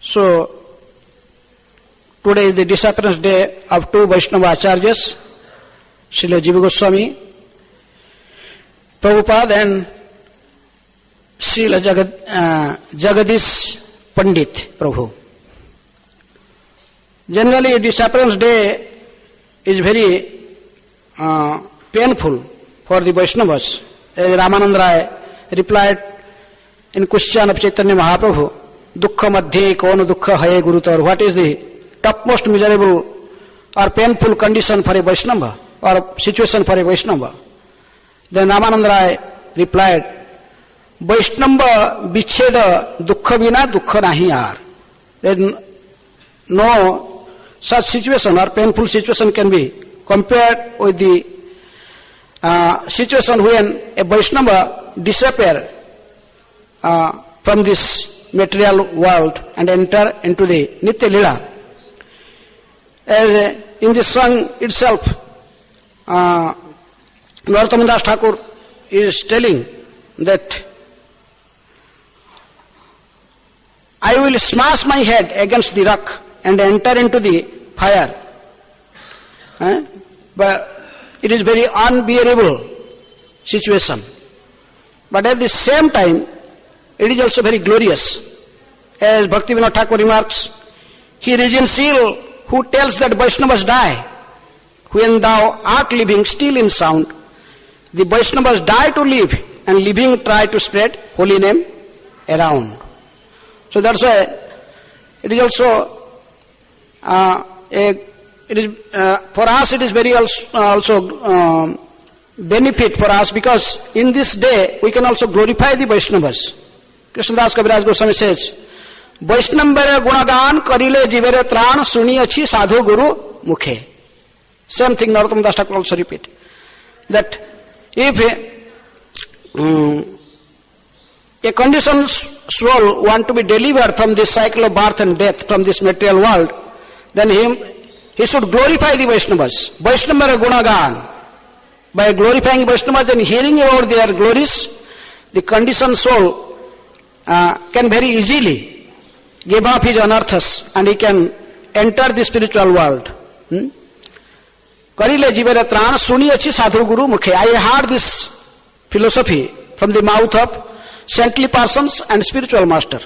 So, today is the disappearance day of two Vaishnava Acharyas, Srila Jiva Goswami, Prabhupada, and Srila Jagadish Pandit Prabhu. Generally, disappearance day is very painful for the Vaishnavas. As Ramananda Rai replied in question of Chaitanya Mahaprabhu, Dukkha Madhye Kono Dukkha Haye Gurutar. What is the topmost miserable or painful condition for a Vaishnava or situation for a Vaishnava? Then Ramananda Rai replied, Vaishnava Vicheda Dukkha Vina Dukkha Nahi Aar. Then no such situation or painful situation can be compared with the situation when a Vaishnava disappear from this material world and enter into the Nitya Lila. As in this song itself, Narottam Das Thakur is telling that I will smash my head against the rock and enter into the fire. But it is very unbearable situation. But at the same time, it is also very glorious. As Bhaktivinoda Thakur remarks, he reasons ill who tells that Vaishnavas die. When thou art living still in sound, the Vaishnavas die to live, and living try to spread holy name around. So that's why it is also for us it is very also benefit for us, because in this day we can also glorify the Vaishnavas. Krishnadas Kaviraj Goswami says, Vaishnambere gunagan karile jivere tran suni achi sadhu guru mukhe. Same thing Narottam Das Thakur also repeat. That if a conditioned soul want to be delivered from this cycle of birth and death, from this material world, then he should glorify the Vaishnavas. Vaishnambere gunagan. By glorifying Vaishnavas and hearing about their glories, the conditioned soul can very easily give up his anarthas and he can enter the spiritual world. Karile jivere tran suni achi sadhu guru mukhe. I heard this philosophy from the mouth of saintly persons and spiritual master,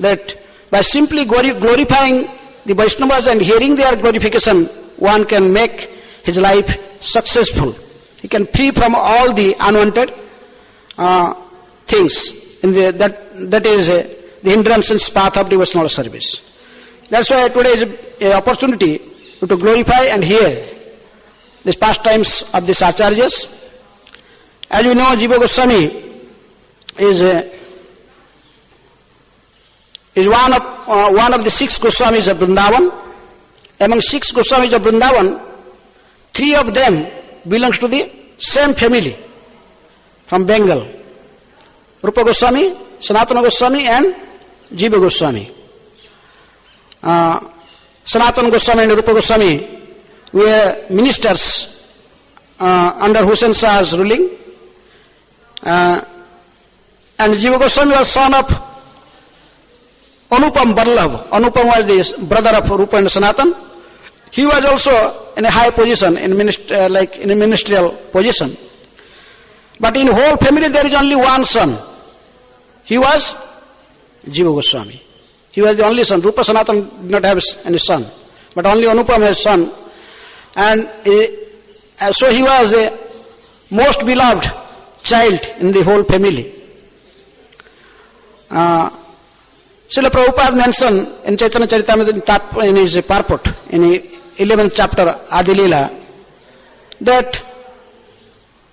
that by simply glorifying the Vaishnavas and hearing their glorification, one can make his life successful. He can free from all the unwanted things that is the hindrance and path of devotional service. That's why today is an opportunity to glorify and hear the pastimes of the Acharyas. As you know, Jiva Goswami is one of the 6 Goswamis of Vrindavan. Among 6 Goswamis of Vrindavan, 3 of them belongs to the same family from Bengal. Rupa Goswami, Sanatana Goswami, and Jiva Goswami. Sanatana Goswami and Rupa Goswami were ministers under Hussain Shah's ruling, and Jiva Goswami was son of Anupam Barlabh. Anupam was the brother of Rupa and Sanatan. He was also in a high position, in a ministerial position. But in whole family there is only one son. He was Jiva Goswami. He was the only son. Rupa Sanatan did not have any son, but only Anupam has son. And so he was the most beloved child in the whole family. Srila Prabhupada mentioned in Chaitanya Charitamrita in his purport, in the 11th chapter Adi Leela, that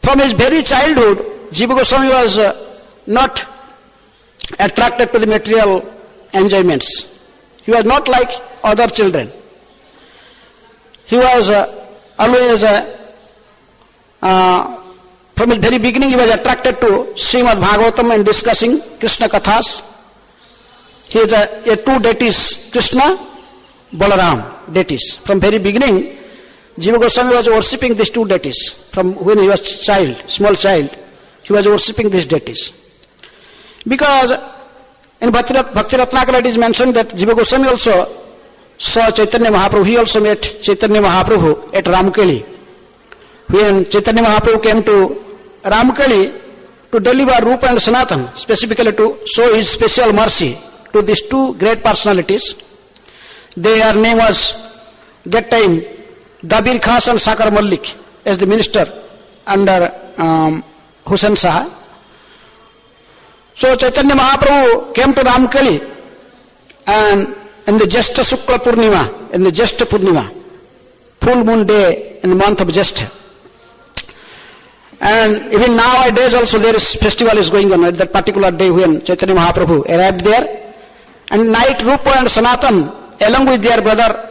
from his very childhood, Jiva Goswami was not attracted to the material enjoyments. He was not like other children. He was always, from his very beginning, he was attracted to Srimad Bhagavatam and discussing Krishna Kathas. He is a 2 deities, Krishna, Balaram deities. From very beginning, Jiva Goswami was worshipping these 2 deities. From when he was small child, he was worshipping these deities. Because In Bhakti Ratnakara it is mentioned that Jiva Goswami also saw Chaitanya Mahaprabhu. He also met Chaitanya Mahaprabhu at Ramkeli. When Chaitanya Mahaprabhu came to Ramkeli to deliver Rupa and Sanatan, specifically to show his special mercy to these two great personalities. Their name was, that time, Dabir Khas and Sakar Malik as the minister under Hussain Shah. So Chaitanya Mahaprabhu came to Ramkali, and in the Jyeshtha Shukla Purnima, in the Jyeshtha Purnima, full moon day in the month of Jyeshtha. And even nowadays also there is festival is going on at that particular day when Chaitanya Mahaprabhu arrived there. And night Rupa and Sanatan along with their brother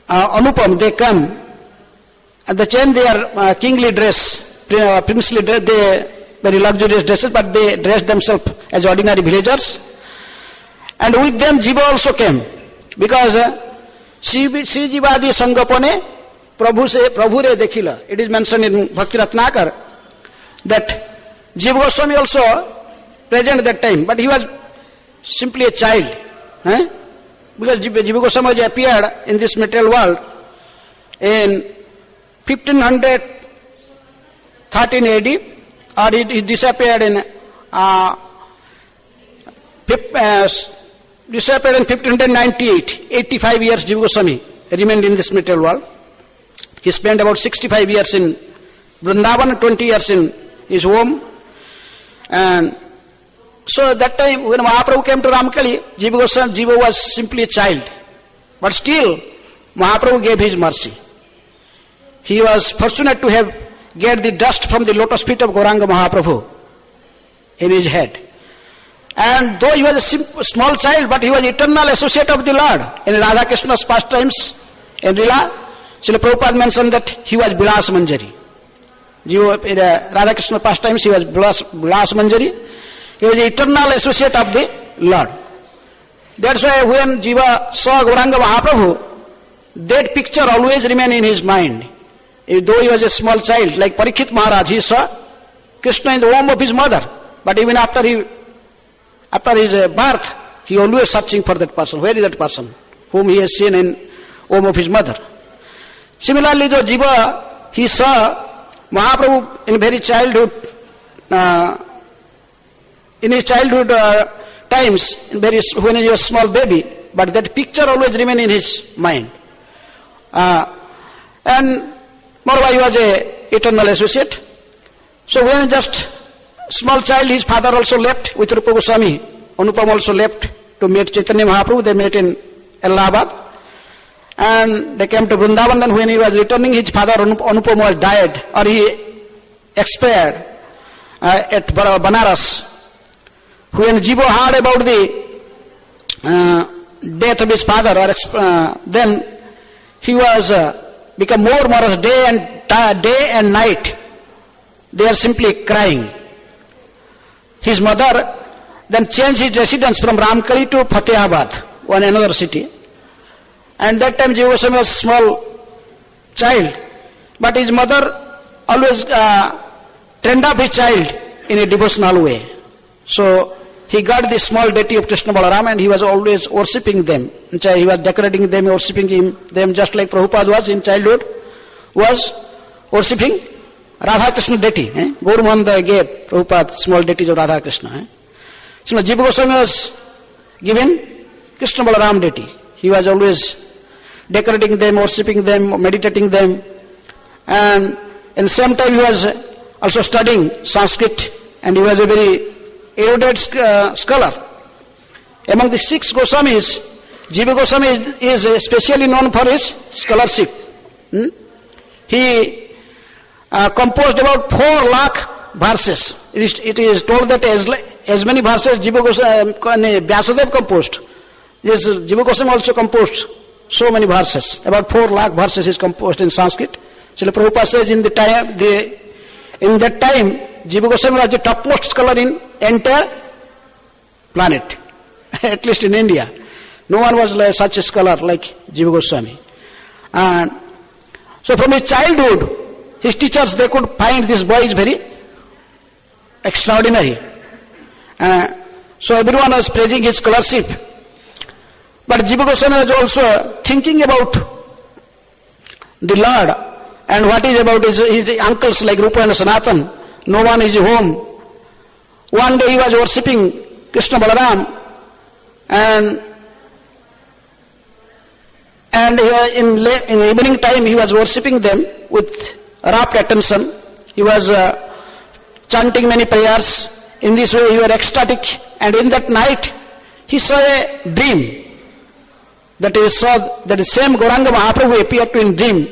Anupam, they come and they change their kingly dress, princely dress, they very luxurious dresses, but they dress themselves as ordinary villagers. And with them Jiva also came, because Sri Jivadi Sangapane Prabhu Re Dekhila. It is mentioned in Bhakti Ratnakar that Jiva Goswami also present at that time, but he was simply a child. Because Jiva Goswami appeared in this material world in 1513 AD, or he disappeared in 1598. 85 years Jiva Goswami remained in this material world. He spent about 65 years in Vrindavan and 20 years in his home. And so at that time when Mahaprabhu came to Ramkali, Jiva was simply a child. But still Mahaprabhu gave his mercy. He was fortunate to have get the dust from the lotus feet of Gauranga Mahaprabhu in his head. And though he was a small child, but he was eternal associate of the Lord. In Radha Krishna's pastimes, in Lila, Srila Prabhupada mentioned that he was Vilas Manjari. In Radha Krishna pastimes, he was Vilas Manjari. He was the eternal associate of the Lord. That's why when Jiva saw Gauranga Mahaprabhu, that picture always remained in his mind. Though he was a small child, like Parikshit Maharaj, he saw Krishna in the womb of his mother. But even after his birth, he always searching for that person. Where is that person whom he has seen in womb of his mother? Similarly, though Jiva, he saw Mahaprabhu in very childhood, in his childhood times, when he was a small baby, but that picture always remained in his mind. And moreover, he was an eternal associate. So when just small child, his father also left with Rupa Goswami. Anupam also left to meet Chaitanya Mahaprabhu. They met in Allahabad. And they came to Vrindavan. Then when he was returning, his father Anupam was died, or he expired at Banaras. When Jiva heard about the death of his father, then he was become more morose day and night. They are simply crying. His mother then changed his residence from Ramkali to Fatehabad, one another city. And that time Jiva Goswami was a small child, but his mother always trained up his child in a devotional way. So he got the small deity of Krishna Balaram, and he was always worshipping them. He was decorating them, worshipping them, just like Prabhupada was in childhood, was worshipping Radha Krishna deity. Gaur Mohan gave Prabhupada small deities of Radha Krishna. So Jiva Goswami was given Krishna Balaram deity. He was always decorating them, worshipping them, meditating them. And in the same time he was also studying Sanskrit, and he was a very erudite scholar. Among the 6 Goswamis, Jiva Goswami is especially known for his scholarship. He composed about 4 lakh verses. It is told that as many verses Jiva Goswami, Vyasadeva composed. Yes, Jiva Goswami also composed so many verses. About 4 lakh verses is composed in Sanskrit. Srila Prabhupada says in that time, Jiva Goswami was the topmost scholar in entire planet, at least in India. No one was such a scholar like Jiva Goswami. And so from his childhood, his teachers, they could find this boy is very extraordinary. So everyone was praising his scholarship. But Jiva Goswami was also thinking about the Lord and what is about his uncles like Rupa and Sanatan. No one is home. One day he was worshipping Krishna Balaram, and in evening time he was worshipping them with rapt attention. He was chanting many prayers. In this way he was ecstatic, and in that night he saw a dream. That is, saw that the same Gauranga Mahaprabhu appeared to him in dream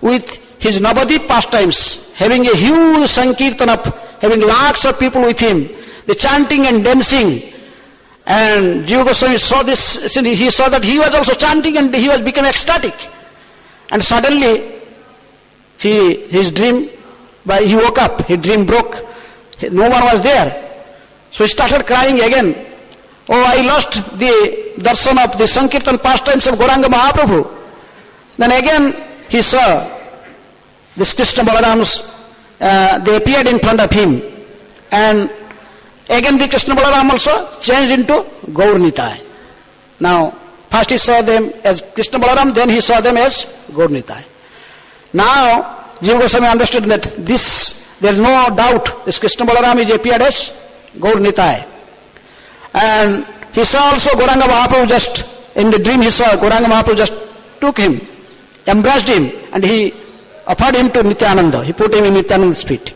with his Navadip pastimes, having a huge Sankirtan up, having lakhs of people with him, the chanting and dancing. And Jiva Goswami saw this, he saw that he was also chanting and he was becoming ecstatic. And suddenly, his dream, he woke up, his dream broke, no one was there. So he started crying again. Oh, I lost the darshan of the Sankirtan pastimes of Gauranga Mahaprabhu. Then again he saw this Krishna Balarams, they appeared in front of him. And again the Krishna Balaram also changed into Gaur Nitai. Now, first he saw them as Krishna Balaram, then he saw them as Gaur Nitai. Now, Jiva Goswami understood that there is no doubt, this Krishna Balaram is appeared as Gaur Nitai. And he saw also Gauranga Mahaprabhu just, in the dream he saw Gauranga Mahaprabhu just took him, embraced him, and he offered him to Nityananda. He put him in Nityananda's feet.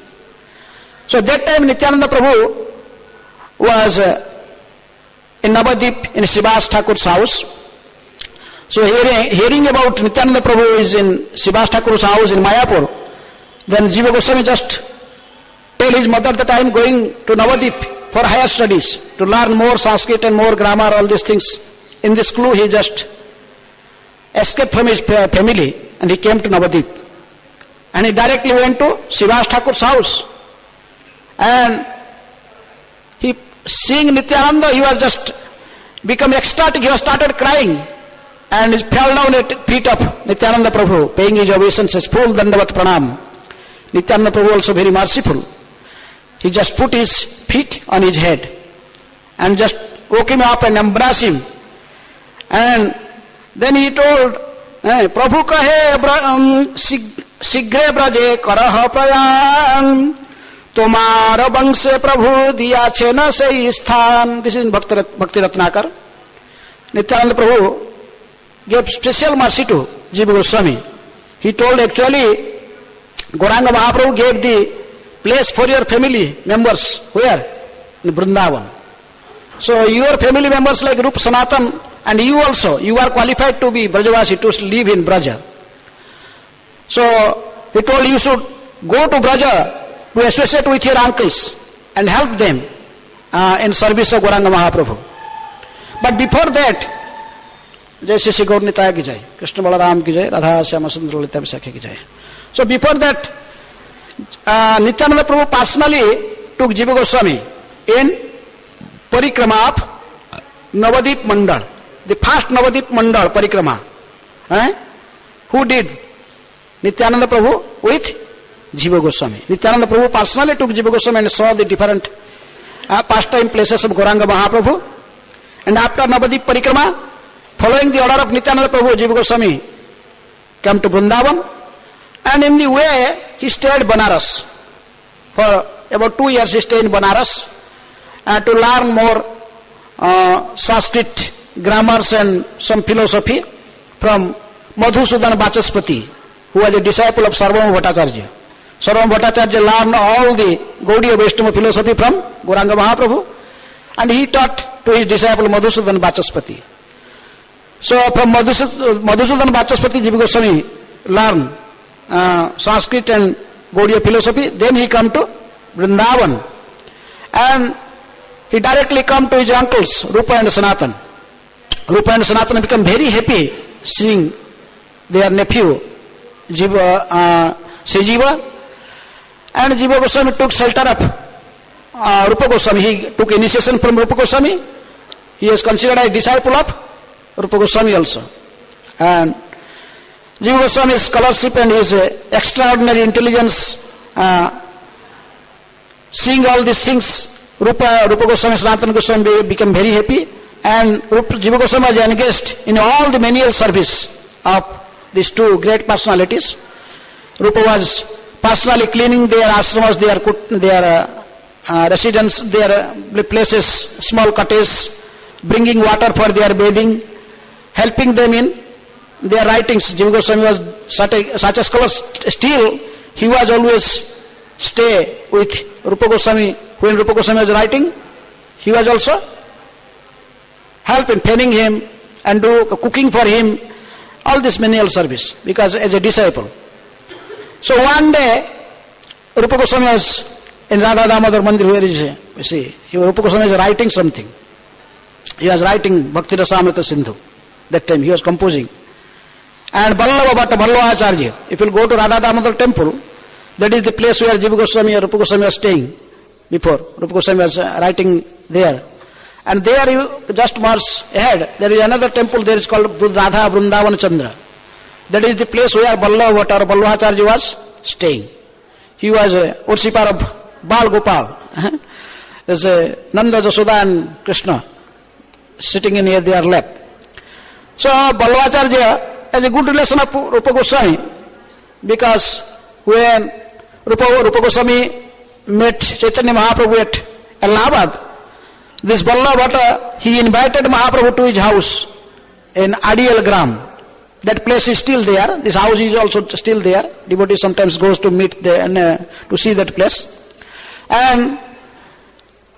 So that time Nityananda Prabhu was in Navadip in Srivas Thakur's house. So hearing about Nityananda Prabhu is in Srivas Thakur's house in Mayapur, then Jiva Goswami just tell his mother that I am going to Navadip for higher studies, to learn more Sanskrit and more grammar, all these things. In this clue, he just escaped from his family and he came to Navadip. And he directly went to Srivas Thakur's house. And he, seeing Nityananda, he was just become ecstatic. He was started crying and he fell down at feet of Nityananda Prabhu, paying his obeisances, full Dandavat Pranam. Nityananda Prabhu also very merciful. He just put his feet on his head and just woke him up and embraced him. And then he told, Prabhu kahe sigre braje karah prayan tomara bangse Prabhu diya chena se isthan. This is in Bhakti Ratnakar. Nityananda Prabhu gave special mercy to Jiva Goswami. He told actually Gauranga Mahaprabhu gave the place for your family members. Where? In Vrindavan. So your family members like Rupa Sanatan and you also, you are qualified to be Brajavasi, to live in Braja. So he told you should go to Braja to associate with your uncles and help them in service of Gauranga Mahaprabhu. But before that, Jai Shri Gaur Nitaya ki jai, Krishna Balaram ki jai, Radha Syama Sundara Lita Visakha ki jai. So before that, Nityananda Prabhu personally took Jiva Goswami in Parikrama of Navadip Mandal, the first Navadip Mandal Parikrama. Who did? Nityananda Prabhu with Jiva Goswami. Nityananda Prabhu personally took Jiva Goswami and saw the different pastime places of Gauranga Mahaprabhu. And after Navadip Parikrama, following the order of Nityananda Prabhu, Jiva Goswami came to Vrindavan. And in the way, he stayed Banaras. For about 2 years he stayed in Banaras to learn more Sanskrit grammars and some philosophy from Madhusudan Vachaspati, who was a disciple of Sarvabhauma Bhattacharya. Sarvabhauma Bhattacharya learned all the Gaudiya Vaishnava philosophy from Gauranga Mahaprabhu, and he taught to his disciple Madhusudan Vachaspati. So from Madhusudan Vachaspati, Jiva Goswami learned Sanskrit and Gaudiya philosophy. Then he come to Vrindavan and he directly come to his uncles Rupa and Sanatan. Rupa and Sanatan become very happy seeing their nephew Jiva, Srijiva, and Jiva Goswami took shelter of Rupa Goswami. He took initiation from Rupa Goswami. He is considered a disciple of Rupa Goswami also. And Jiva Goswami's scholarship and his extraordinary intelligence, seeing all these things, Rupa Goswami, Sanatana Goswami became very happy, and Jiva Goswami was engaged in all the menial service of these two great personalities. Rupa was personally cleaning their ashramas, their residence, their places, small cottages, bringing water for their bathing, helping them in their writings. Jiva Goswami was such a scholar. Still, he was always stay with Rupa Goswami. When Rupa Goswami was writing, he was also helping, penning him and do cooking for him, all this menial service, because as a disciple. So one day, Rupa Goswami was in Radha Damodar Mandir, where is he? You see, Rupa Goswami was writing something. He was writing Bhakti Rasamrita Sindhu. That time he was composing. And Ballava Bhatta, Ballava Acharya, if you go to Radha Damodar temple, that is the place where Jiva Goswami or Rupa Goswami was staying before. Rupa Goswami was writing there. And there you just march ahead, there is another temple, there is called Radha Vrindavan Chandra. That is the place where Ballava Bhatta or Ballava Acharya was staying. He was a worshipper of Bal Gopal. There's a Nanda, Jasoda and Krishna sitting in here, their lap. So Ballava Acharya has a good relation of Rupa Goswami, because when Rupa Goswami met Chaitanya Mahaprabhu at Allahabad, this Ballava Bhatta, he invited Mahaprabhu to his house in Adial Gram. That place is still there. This house is also still there. Devotee sometimes goes to meet there and to see that place. And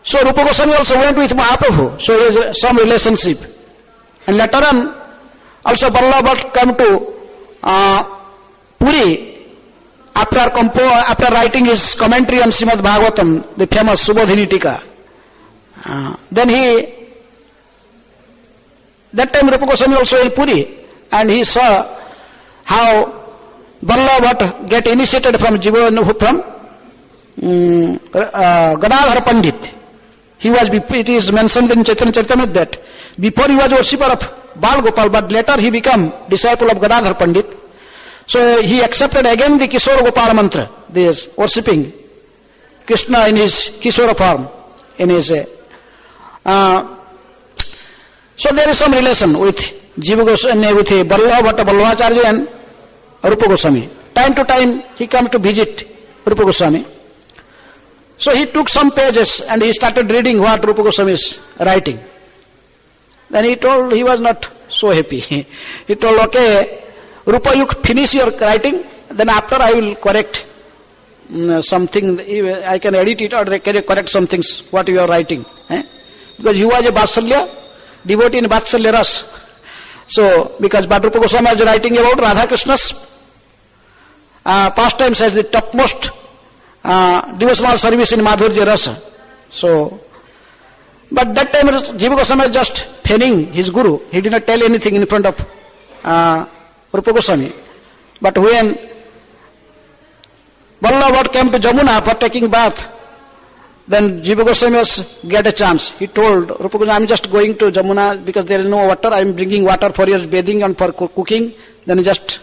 so Rupa Goswami also went with Mahaprabhu. So there is some relationship. And later on, also Ballava Bhatta came to Puri after writing his commentary on Srimad Bhagavatam, the famous Subodhini Tika. That time Rupa Goswami also in Puri, and he saw how Ballava Bhatta get initiated from Gadadhar Pandit. It is mentioned in Chaitanya Charitamrita that before he was worshipper of Bal Gopal, but later he became disciple of Gadadhar Pandit. So he accepted again the Kishore Gopal mantra, this worshipping Krishna in his Kishore form, in his so there is some relation with Jiva Goswami, with Ballava Bhatta, Ballava Acharya and Rupa Goswami. Time to time he comes to visit Rupa Goswami. So he took some pages and he started reading what Rupa Goswami is writing. Then he told, he was not so happy. He told, okay, Rupa, you finish your writing, then after I will correct something, I can edit it or I can correct some things, what you are writing. Because he was a Vatsalya, devotee in Vatsalya Ras. So, because Rupa Goswami is writing about Radha Krishna's pastimes as the topmost devotional service in Madhurya Rasa. So, but that time Jiva Goswami was just feigning his guru. He did not tell anything in front of Rupa Goswami. But when Ballava Bhatta came to Jamuna for taking bath, then Jiva Goswami was get a chance. He told Rupa Goswami, I am just going to Jamuna because there is no water. I am bringing water for your bathing and for cooking. Then just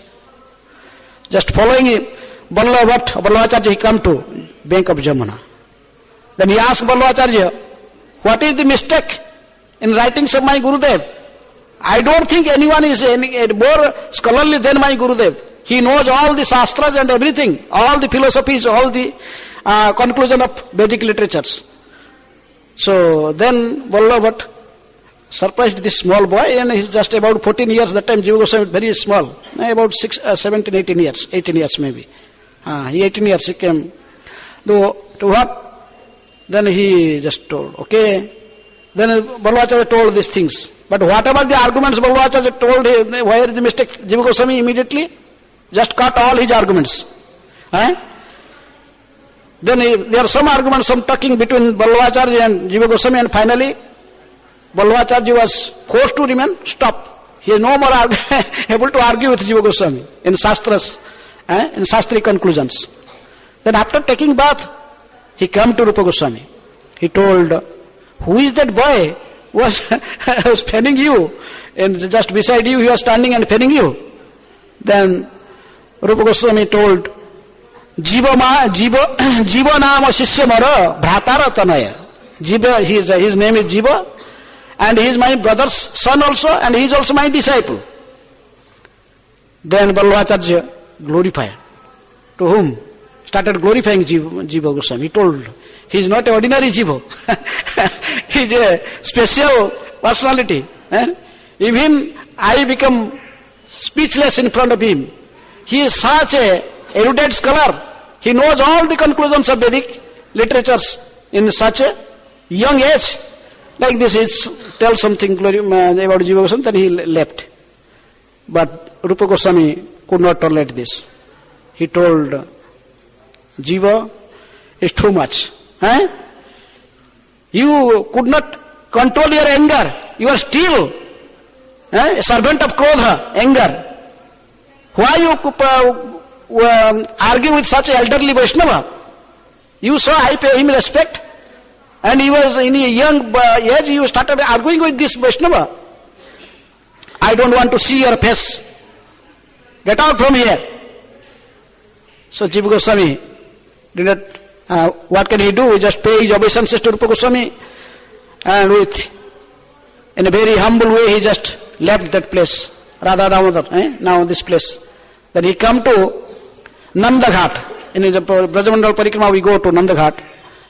following him, Ballava Bhatta, Ballava Acharya, he come to bank of Jamuna. Then he asked Ballava Acharya, what is the mistake in writings of my Gurudev? I don't think anyone is more scholarly than my Gurudev. He knows all the shastras and everything, all the philosophies, all the conclusion of Vedic literatures. So then Ballava Bhatta surprised this small boy, and he's just about 14 years. That time Jiva Goswami was very small, about 17, 18 years maybe. He 18 years he came. To what? Then he just told, okay. Then Ballava Acharya told these things. But whatever the arguments Ballava Acharya told him, where is the mistake? Jiva Goswami immediately just cut all his arguments. Then there are some arguments, some talking between Ballava Acharya and Jiva Goswami, and finally Ballava Acharya was forced to remain, stop. He is no more able to argue with Jiva Goswami in Shastras, in Shastri conclusions. Then after taking bath, he came to Rupa Goswami. He told, who is that boy who was fanning you? And just beside you, he was standing and fanning you. Then Rupa Goswami told, Jiva nama shishya mara bhratara tanaya. Jiva, his name is Jiva, and he is my brother's son also, and he is also my disciple. Then Vallabhacharya glorified. To whom? Started glorifying Jiva Goswami. He told, he is not an ordinary Jiva. He is a special personality. Even I become speechless in front of him. He is such a erudite scholar. He knows all the conclusions of Vedic literatures in such a young age. Like this, he tells something about Jiva Goswami, then he left. But Rupa Goswami could not tolerate this. He told, Jiva, it's too much. You could not control your anger. You are still a servant of Krodha, anger. Why you argue with such an elderly Vaishnava? You saw I pay him respect, and he was in a young age, you started arguing with this Vaishnava. I don't want to see your face. Get out from here. So Jiva Goswami did not, what can he do? He just pay his obeisances to Rupa Goswami, and in a very humble way, he just left that place. Radha Damodar, now this place. Then he come to Nanda Ghat. In the Brajamandal Parikrama, we go to Nanda Ghat.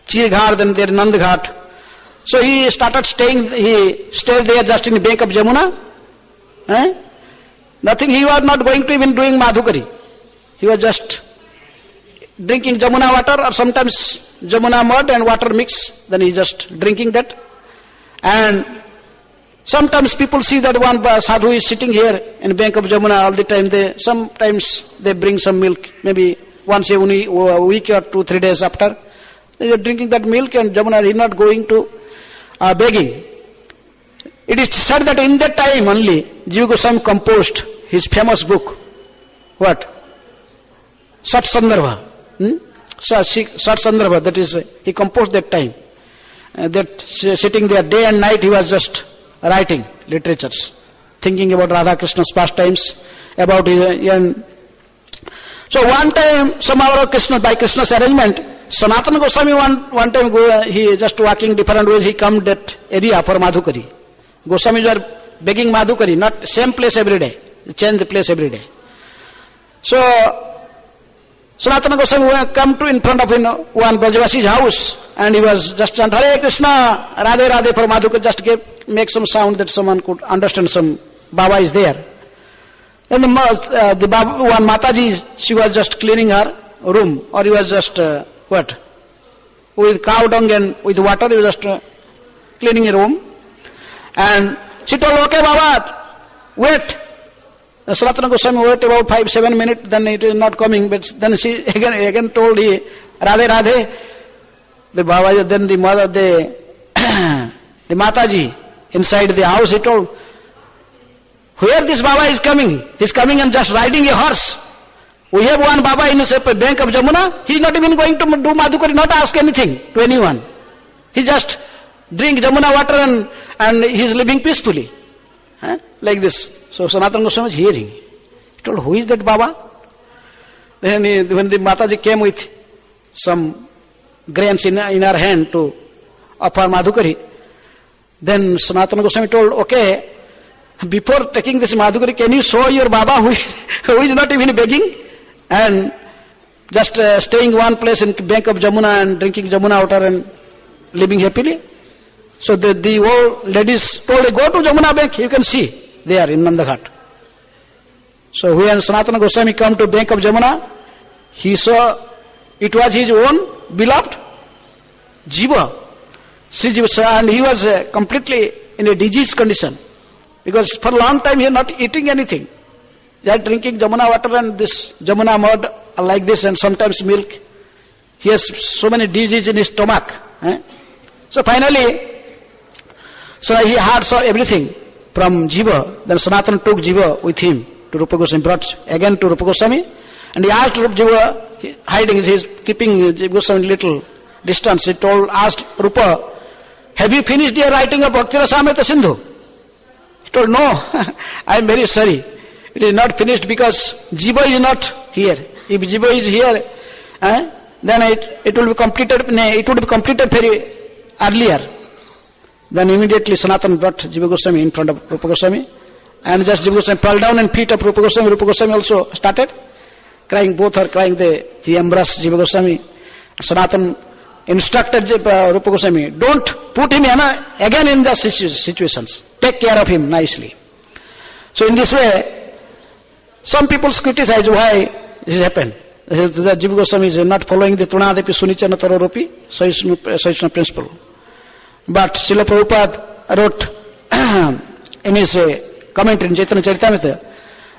Chirghar, then there is Nanda Ghat. So he started staying, he stayed there just in the bank of Jamuna. Nothing, he was not going to even doing Madhukari. He was just drinking Jamuna water, or sometimes Jamuna mud and water mix. Then he just drinking that. And sometimes people see that one sadhu is sitting here in the bank of Jamuna all the time. Sometimes they bring some milk, maybe once a week or 2-3 days after. They are drinking that milk, and Jamuna is not going to begging. It is said that in that time only, Jiva Goswami composed his famous book. What? Sat Sandarbha. Sat Sandarbha, that is, he composed that time. That sitting there day and night, he was just writing literatures, thinking about Radha Krishna's pastimes, about his. So one time, somehow by Krishna's arrangement, Sanatana Goswami one time he just walking different ways, he come that area for Madhukari. Goswamis were begging Madhukari, not same place every day, change the place every day. So Sanatana Goswami come to in front of one Brajavasi's house, and he was just chanting Hare Krishna, Radhe Radhe for Madhukari, just make some sound that someone could understand some Baba is there. Then the Baba, one Mataji, she was just cleaning her room, or he was just with cow dung and with water, he was just cleaning her room. And she told, okay Baba, wait. Sanatana Goswami wait about 5-7 minutes, then it is not coming. But then she again told he, Radhe Radhe. The Baba, then the mother, the Mataji inside the house, he told, where this Baba is coming? He is coming and just riding a horse. We have one Baba in the bank of Jamuna. He is not even going to do Madhukari, not ask anything to anyone. He just drink Jamuna water and he is living peacefully. Like this. So Sanatana Goswami was hearing. He told, who is that Baba? Then when the Mataji came with some grains in her hand to offer Madhukari, then Sanatana Goswami told, okay, before taking this Madhukari, can you show your Baba who is not even begging and just staying one place in bank of Jamuna and drinking Jamuna water and living happily? So the old ladies told, go to Jamuna bank, you can see there in Nanda Ghat. So when Sanatana Goswami come to bank of Jamuna, he saw it was his own beloved Jiva. And he was completely in a diseased condition, because for a long time he was not eating anything. They are drinking Jamuna water and this Jamuna mud like this, and sometimes milk. He has so many diseases in his stomach. So finally, so he heard everything from Jiva. Then Sanatana took Jiva with him to Rupa Goswami, brought again to Rupa Goswami, and he asked Rupa Jiva, hiding, he is keeping Jiva Goswami little distance. He asked Rupa, have you finished your writing of Bhakti Rasamrita Sindhu? He told, no, I am very sorry. It is not finished because Jiva is not here. If Jiva is here, then it will be completed. It would be completed very earlier. Then immediately Sanatana brought Jiva Goswami in front of Rupa Goswami, and just Jiva Goswami fell down and feet of Rupa Goswami. Rupa Goswami also started crying. Both are crying. He embraced Jiva Goswami. Sanatana instructed Rupa Goswami, don't put him again in the situations. Take care of him nicely. So in this way, some people criticize why this happened. The Jiva Goswami is not following the Trunadepi Sunichana Tararopi Saishna principle. But Srila Prabhupada wrote in his comment in Chaitanya Charitamrita,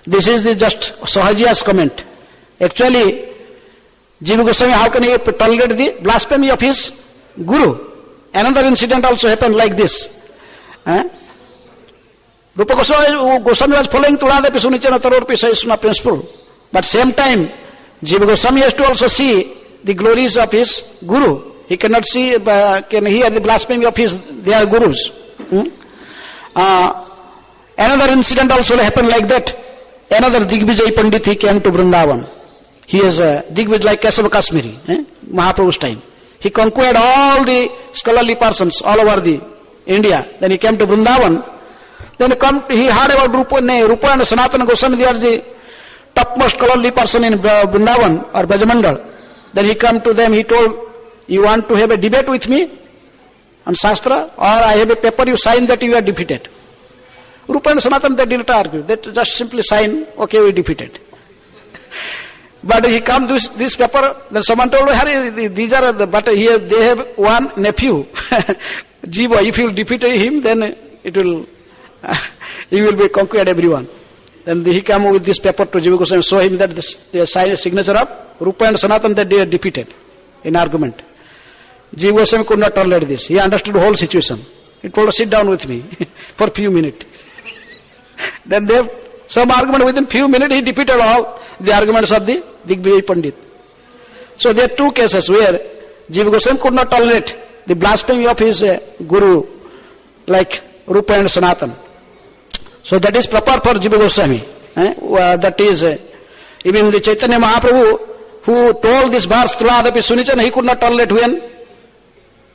this is the just Sahajiya's comment. Actually, Jiva Goswami, how can he tolerate the blasphemy of his Guru? Another incident also happened like this. Rupa Goswami was following Trunadepi Sunichana Tararopi Saishna principle. But same time, Jiva Goswami has to also see the glories of his Guru. He cannot see, can hear the blasphemy of their gurus. Another incident also happened like that. Another Digvijay Pandit, he came to Vrindavan. He is Digvijay like Kesava Kashmiri, Mahaprabhu's time. He conquered all the scholarly persons all over the India. Then he came to Vrindavan. Then he heard about Rupa and Sanatana Goswami. They are the topmost scholarly person in Vrindavan or Brajamandal. Then he came to them. He told, you want to have a debate with me on Shastra, or I have a paper, you sign that you are defeated. Rupa and Sanatana, they did not argue. They just simply sign, okay, we defeated. But he come to this paper, then someone told, these are but here they have one nephew, Jiva. If you defeat him, then it will, he will be conquered everyone. Then he came with this paper to Jiva Goswami, show him that the signature of Rupa and Sanatana, that they are defeated in argument. Jiva Goswami could not tolerate this. He understood the whole situation. He told us, sit down with me for a few minutes. Then they have some argument. Within few minutes, he defeated all the arguments of the Digvijay Pandit. So there are two cases where Jiva Goswami could not tolerate the blasphemy of his Guru, like Rupa and Sanatana. So that is proper for Jiva Goswami. That is, even the Chaitanya Mahaprabhu, who told this verse, Trunadepi Sunichana, he could not tolerate when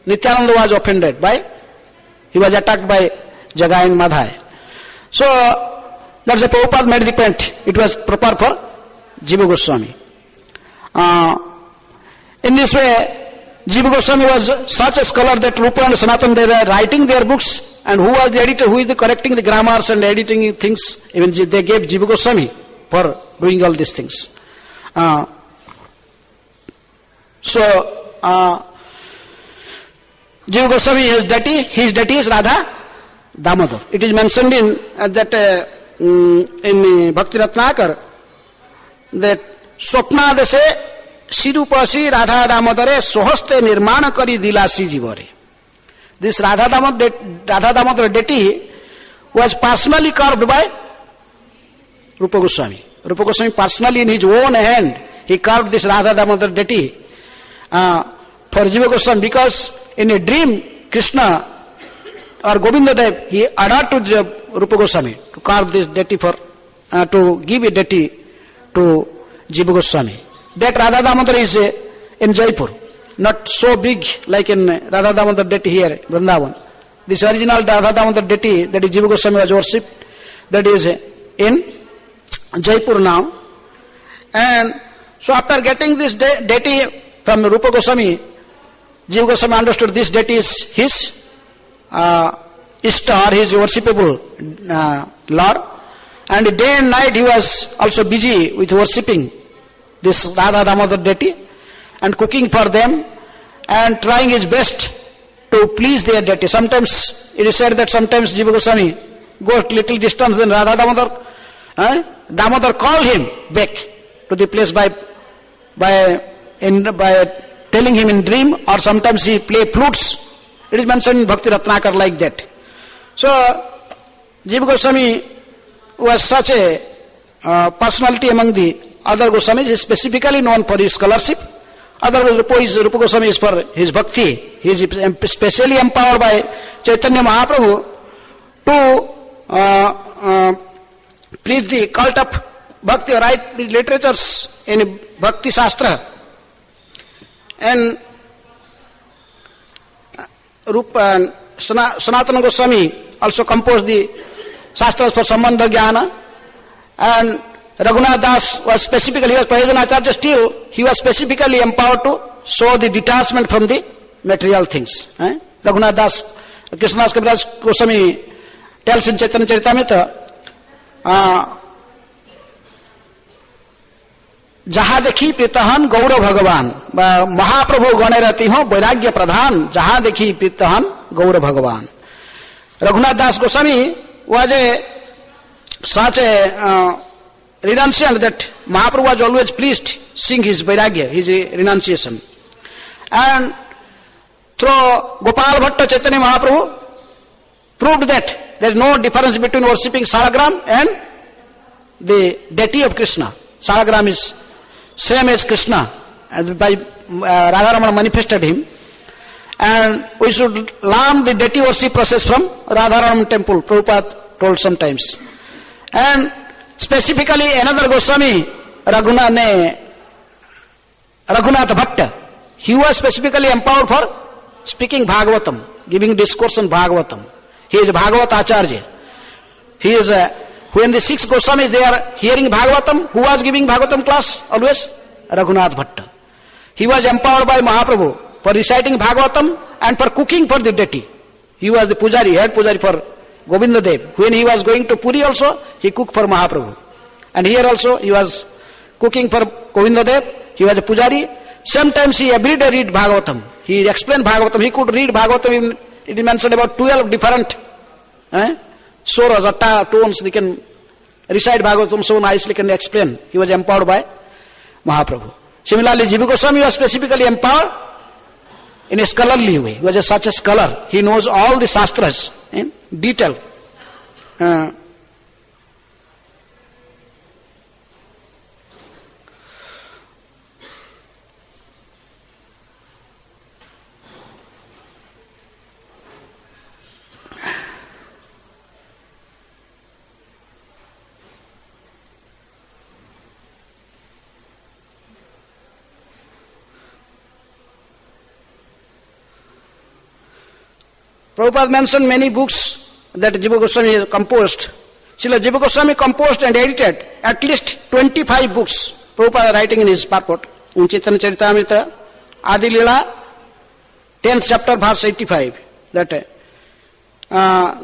Nityananda was offended he was attacked by Jagai and Madhai. So, that's the Prabhupada made the point. It was proper for Jiva Goswami. In this way, Jiva Goswami was such a scholar that Rupa and Sanatana, they were writing their books, and who was the editor, who is correcting the grammars and editing things, even they gave Jiva Goswami for doing all these things. Jiva Goswami, his deity is Radha Damodar. It is mentioned in in Bhakti Ratnakar that Swapna dese Sirupasi Radha Damodare Sohaste Nirmana Kari Dilasi Jivare. This Radha Damodar deity was personally carved by Rupa Goswami. Rupa Goswami personally in his own hand, he carved this Radha Damodar deity for Jiva Goswami, because in a dream, Krishna or Govinda Dev, he ordered to Rupa Goswami to carve this deity to give a deity to Jiva Goswami. That Radha Damodar is in Jaipur, not so big like in Radha Damodar deity here, Vrindavan. This original Radha Damodar deity, that is Jiva Goswami was worshipped, that is in Jaipur now. And so after getting this deity from Rupa Goswami, Jiva Goswami understood this deity is his Ishta, or his worshipable Lord. And day and night he was also busy with worshipping this Radha Damodar deity and cooking for them and trying his best to please their deity. Sometimes it is said that sometimes Jiva Goswami goes little distance, then Radha Damodar called him back to the place by telling him in dream, or sometimes he play flutes. It is mentioned in Bhakti Ratnakar like that. So Jiva Goswami was such a personality among the other Goswamis. He is specifically known for his scholarship. Otherwise, Rupa Goswami is for his bhakti. He is specially empowered by Chaitanya Mahaprabhu to please the cult of bhakti, write the literatures in Bhakti Shastra. And Sanatana Goswami also composed the Shastras for Sambandha Jnana, and Raghunath Das was specifically, he was Prayojanacharya still, he was specifically empowered to show the detachment from the material things. Raghunath Das, Krishnadas Kaviraj Goswami tells in Chaitanya Charitamrita, जहां देखी प्रीतहन गौर भगवान, महाप्रभु गणे रहती हूं वैराग्य प्रधान, जहां देखी प्रीतहन गौर भगवान. Raghunath Das Goswami was such a renunciant that Mahaprabhu was always pleased seeing his vairagya, his renunciation. And through Gopal Bhatta Chaitanya Mahaprabhu proved that there is no difference between worshipping Salagram and the deity of Krishna. Salagram is same as Krishna, and by Radharamana manifested him. And we should learn the deity worship process from Radharamana temple, Prabhupada told sometimes. And specifically another Goswami, Raghunath Bhatta, he was specifically empowered for speaking Bhagavatam, giving discourse on Bhagavatam. He is Bhagavat Acharya. He is when the 6 Goswamis they are hearing Bhagavatam, who was giving Bhagavatam class? Always Raghunath Bhatta. He was empowered by Mahaprabhu for reciting Bhagavatam and for cooking for the deity. He was the pujari, head pujari for Govinda Dev. When he was going to Puri also, he cooked for Mahaprabhu. And here also he was cooking for Govinda Dev. He was a pujari. Sometimes he every day read Bhagavatam. He explained Bhagavatam. He could read Bhagavatam. It is mentioned about 12 different swaras, atta, tones. They can recite Bhagavatam so nicely, can explain. He was empowered by Mahaprabhu. Similarly, Jiva Goswami was specifically empowered in a scholarly way. He was such a scholar. He knows all the Shastras in detail. Prabhupada mentioned many books that Jiva Goswami composed. Srila Jiva Goswami composed and edited at least 25 books. Prabhupada writing in his purport in Chaitanya Charitamrita, Adi Lila, 10th chapter, verse 85. That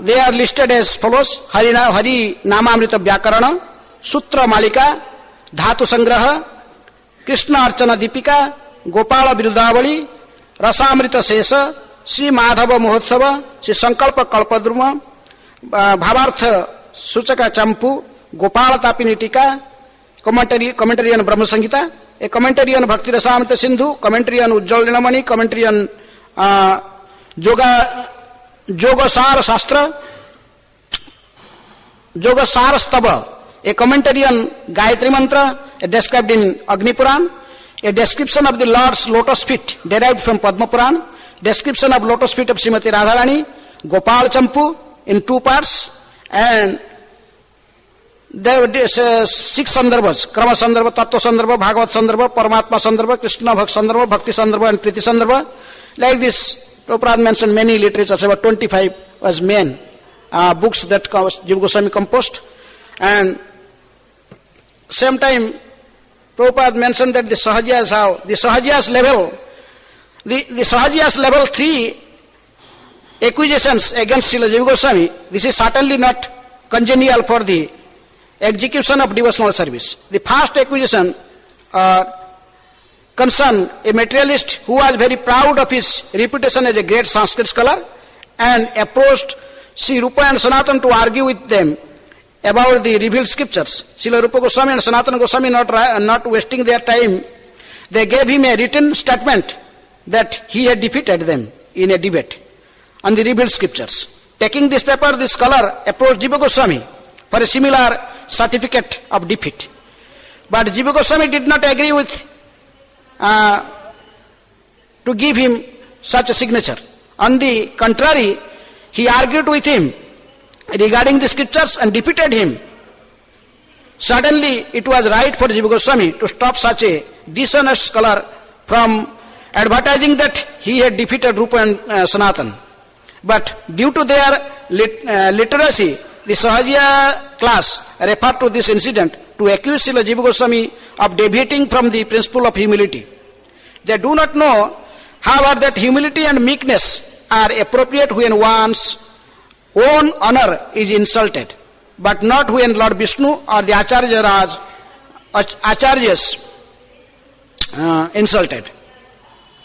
they are listed as follows: Hari Namamrita Vyakarana, Sutra Malika, Dhatu Sangraha, Krishna Archana Deepika, Gopala Virudavali, Rasamrita Sesa, Sri Madhava Mohotsava, Sri Sankalpa Kalpadruma, Bhavartha Suchaka Champu, Gopala Tapini Tika, commentary on Brahma Sangita, a commentary on Bhakti Rasamrita Sindhu, commentary on Ujjal Dinamani, commentary on Yogasara Shastra, Yogasara Stava, a commentary on Gayatri Mantra, described in Agni Puran, a description of the Lord's lotus feet derived from Padma Puran, description of lotus feet of Srimati Radharani, Gopal Champu in 2 parts, and there were 6 sandarbhas: Krama Sandarbha, Tattva Sandarbha, Bhagavat Sandarbha, Paramatma Sandarbha, Krishna Bhakt Sandarbha, Bhakti Sandarbha, and Priti Sandarbha. Like this, Prabhupada mentioned many literatures, about 25 was main books that Jiva Goswami composed. And same time, Prabhupada mentioned that the Sahajiyas have, the Sahajiyas level, the Sahajiyas level 3 accusations against Srila Jiva Goswami, this is certainly not congenial for the execution of devotional service. The first accusation concerned a materialist who was very proud of his reputation as a great Sanskrit scholar and approached Sri Rupa and Sanatana to argue with them about the revealed scriptures. Srila Rupa Goswami and Sanatana Goswami not wasting their time, they gave him a written statement that he had defeated them in a debate on the revealed scriptures. Taking this paper, the scholar approached Jiva Goswami for a similar certificate of defeat. But Jiva Goswami did not agree with to give him such a signature. On the contrary, he argued with him regarding the scriptures and defeated him. Suddenly, it was right for Jiva Goswami to stop such a dishonest scholar from advertising that he had defeated Rupa and Sanatana. But due to their literacy, the Sahajiya class referred to this incident to accuse Srila Jiva Goswami of deviating from the principle of humility. They do not know, however, that humility and meekness are appropriate when one's own honor is insulted, but not when Lord Vishnu or the Acharyas insulted.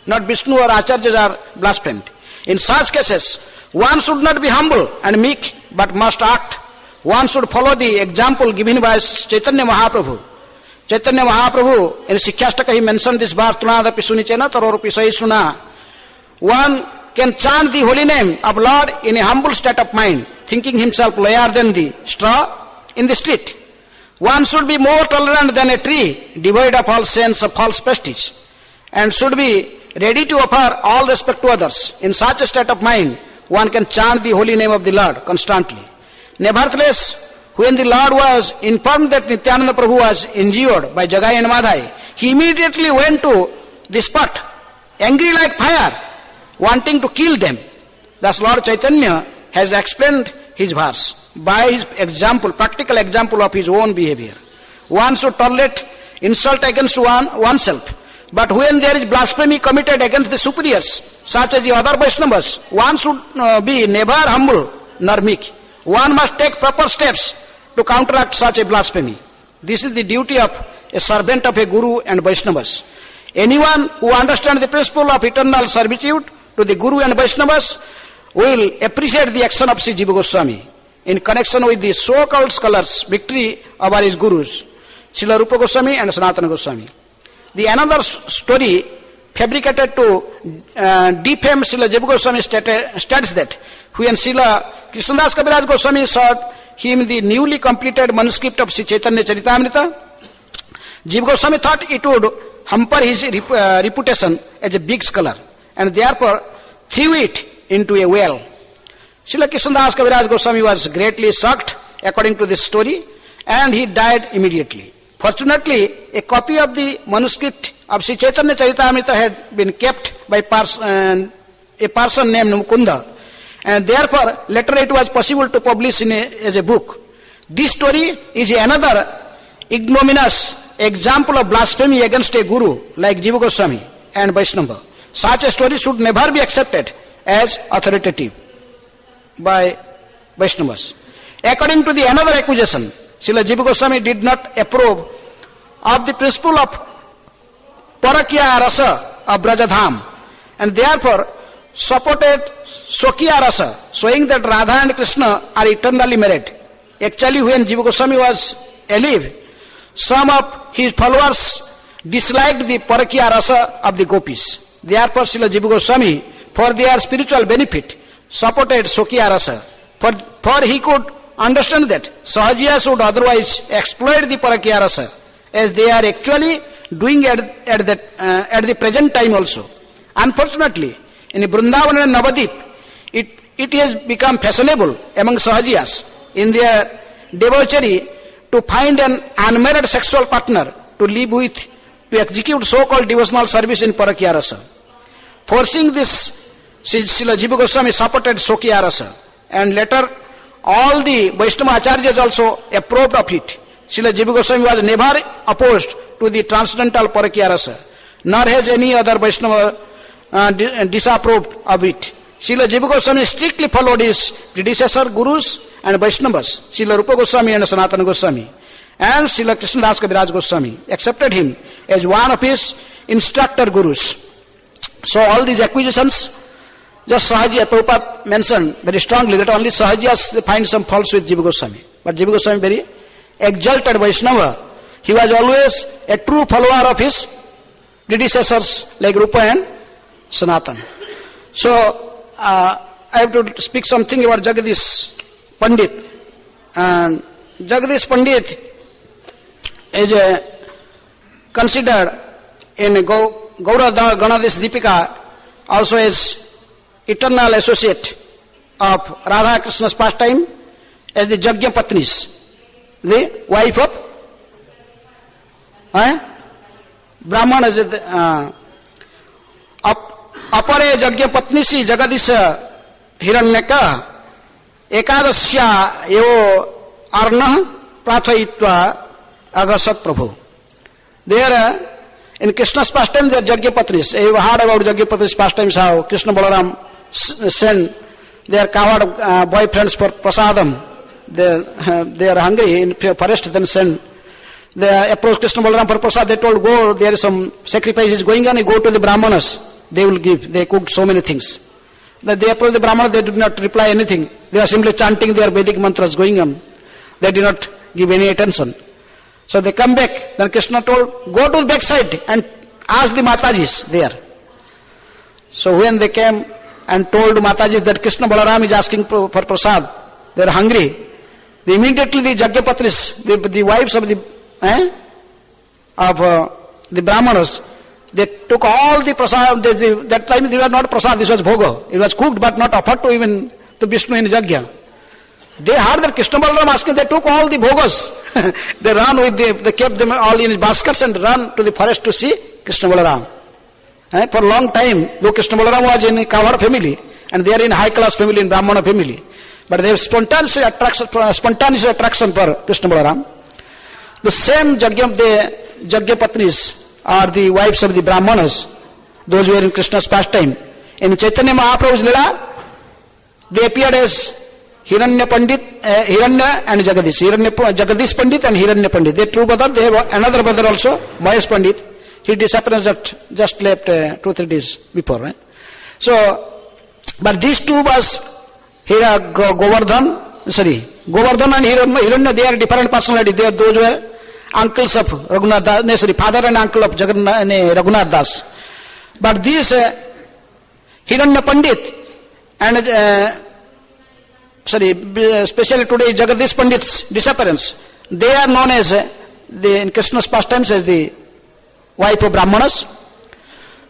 Not Vishnu or Acharyas are blasphemed. In such cases, one should not be humble and meek, but must act. One should follow the example given by Chaitanya Mahaprabhu. Chaitanya Mahaprabhu in Sikhyastaka he mentioned this verse, Tunadapi sunichena tarorupi sahisuna. One can chant the holy name of Lord in a humble state of mind, thinking himself lower than the straw in the street. One should be more tolerant than a tree, devoid of all sense of false prestige, and should be ready to offer all respect to others. In such a state of mind, one can chant the holy name of the Lord constantly. Nevertheless, when the Lord was informed that Nityananda Prabhu was injured by Jagai and Madhai, he immediately went to the spot, angry like fire, wanting to kill them. Thus Lord Chaitanya has explained his verse by his example, practical example of his own behavior. One should tolerate insult against oneself. But when there is blasphemy committed against the superiors, such as the other Vaishnavas, one should be never humble nor meek. One must take proper steps to counteract such a blasphemy. This is the duty of a servant of a Guru and Vaishnavas. Anyone who understands the principle of eternal servitude to the Guru and Vaishnavas will appreciate the action of Sri Jiva Goswami in connection with the so-called scholars' victory over his Gurus, Srila Rupa Goswami and Sanatana Goswami. The another story fabricated to defame Srila Jiva Goswami states that when Srila Krishnadas Kaviraj Goswami sought him the newly completed manuscript of Sri Chaitanya Charitamrita, Jiva Goswami thought it would hamper his reputation as a big scholar and therefore threw it into a well. Srila Krishnadas Kaviraj Goswami was greatly shocked according to this story and he died immediately. Fortunately, a copy of the manuscript of Sri Chaitanya Charitamrita had been kept by a person named Mukunda, and therefore later it was possible to publish as a book. This story is another ignominious example of blasphemy against a guru like Jiva Goswami and Vaishnava. Such a story should never be accepted as authoritative by Vaishnavas. According to the another accusation, Srila Jiva Goswami did not approve of the principle of Parakya Rasa of Brajadham and therefore supported Sokya Rasa, showing that Radha and Krishna are eternally married. Actually, when Jiva Goswami was alive, some of his followers disliked the Parakya Rasa of the gopis. Therefore, Srila Jiva Goswami, for their spiritual benefit, supported Sokya Rasa, for he could understand that Sahajiyas would otherwise exploit the Parakya Rasa, as they are actually doing at the present time also. Unfortunately, in Vrindavan and Navadip, it has become fashionable among Sahajiyas in their debauchery to find an unmarried sexual partner to live with, to execute so-called devotional service in Parakya Rasa. Forcing this, Srila Jiva Goswami supported Sokya Rasa, and later all the Vaishnava Acharyas also approved of it. Srila Jiva Goswami was never opposed to the transcendental Parakya Rasa, nor has any other Vaishnava disapproved of it. Srila Jiva Goswami strictly followed his predecessor Gurus and Vaishnavas, Srila Rupa Goswami and Sanatana Goswami, and Srila Krishnadas Kaviraj Goswami accepted him as one of his instructor Gurus. So all these accusations, just Sahajiya Prabhupada mentioned very strongly that only Sahajiyas find some faults with Jiva Goswami. But Jiva Goswami very exalted Vaishnava. He was always a true follower of his predecessors like Rupa and Sanatana. So I have to speak something about Jagadish Pandit. And Jagadish Pandit is considered in Gaura Ganadis Deepika also as eternal associate of Radha Krishna's pastime as the Jagya Patnis, the wife of Brahman as Apare Jagya Patnisi Jagadisha Hiranyaka ekadasya evo arna prathayitva agasat prabhu. There in Krishna's pastime there are Jagyapatris. You heard about Jagyapatris pastimes, how Krishna Balaram send their coward boyfriends for prasadam. They are hungry in forest, then send. They approach Krishna Balaram for prasad. They told, go, there is some sacrifices going on, you go to the Brahmanas. They will give. They cooked so many things. They approached the Brahmanas, they did not reply anything. They are simply chanting their Vedic mantras going on. They did not give any attention. So they come back. Then Krishna told, go to the backside and ask the Matajis there. So when they came and told Matajis that Krishna Balaram is asking for prasad, they are hungry. Immediately the Jagyapatris, the wives of the Brahmanas, they took all the prasad. That time they were not prasad, this was bhoga. It was cooked but not offered to even to Vishnu in Jagya. They heard that Krishna Balaram asking, they took all the bhogas. They ran with they kept them all in baskets and ran to the forest to see Krishna Balaram. For a long time, though Krishna Balaram was in a Kavada family, and they are in high class family, in Brahmana family, but they have spontaneous attraction for Krishna Balaram. The same Jagyapatnis are the wives of the Brahmanas, those who were in Krishna's pastime. In Chaitanya Mahaprabhu's Lila, they appeared as Hiranya and Jagadish. Jagadish Pandit and Hiranya Pandit. They two brother. They have another brother also, Mahesh Pandit. He disappeared just left 2-3 days before. Right? So, but these two was Govardhan and Hiranya. They are different personalities. They are those who were uncles of Raghunath Das, father and uncle of Raghunath Das. But these Hiranya Pandit and especially today Jagadish Pandit's disappearance, they are known as in Krishna's pastimes as the wife of Brahmanas.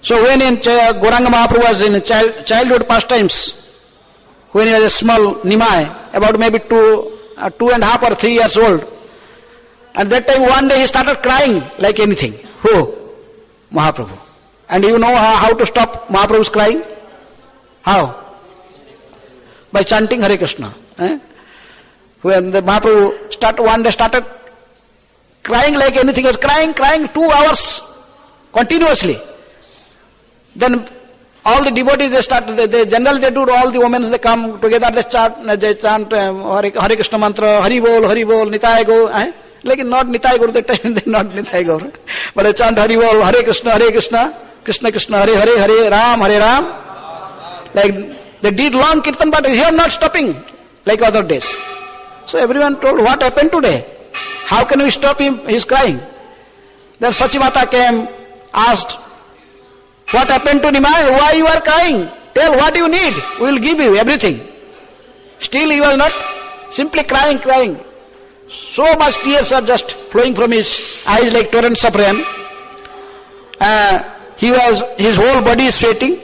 So when in Gauranga Mahaprabhu was in childhood pastimes, when he was a small Nimai, about maybe 2.5 or 3 years old, at that time one day he started crying like anything. Who? Mahaprabhu. And you know how to stop Mahaprabhu's crying? How? By chanting Hare Krishna. When the Mahaprabhu one day started crying like anything, he was crying 2 hours continuously. Then all the devotees, they generally they do, all the women, they come together, they chant Hare Krishna mantra, Hari Bol, Nitai Gaur. Like not Nitai Gaur, that time they not Nitai Gaur. But they chant Hari Bol, Hare Krishna, Krishna Krishna, Hare Ram. Like they did long kirtan, but here not stopping like other days. So everyone told, what happened today? How can we stop him? He is crying. Then Sachimata came, asked, what happened to Nimai? Why you are crying? Tell what you need. We will give you everything. Still he was not, simply crying. So much tears are just flowing from his eyes like torrents of rain. His whole body is sweating.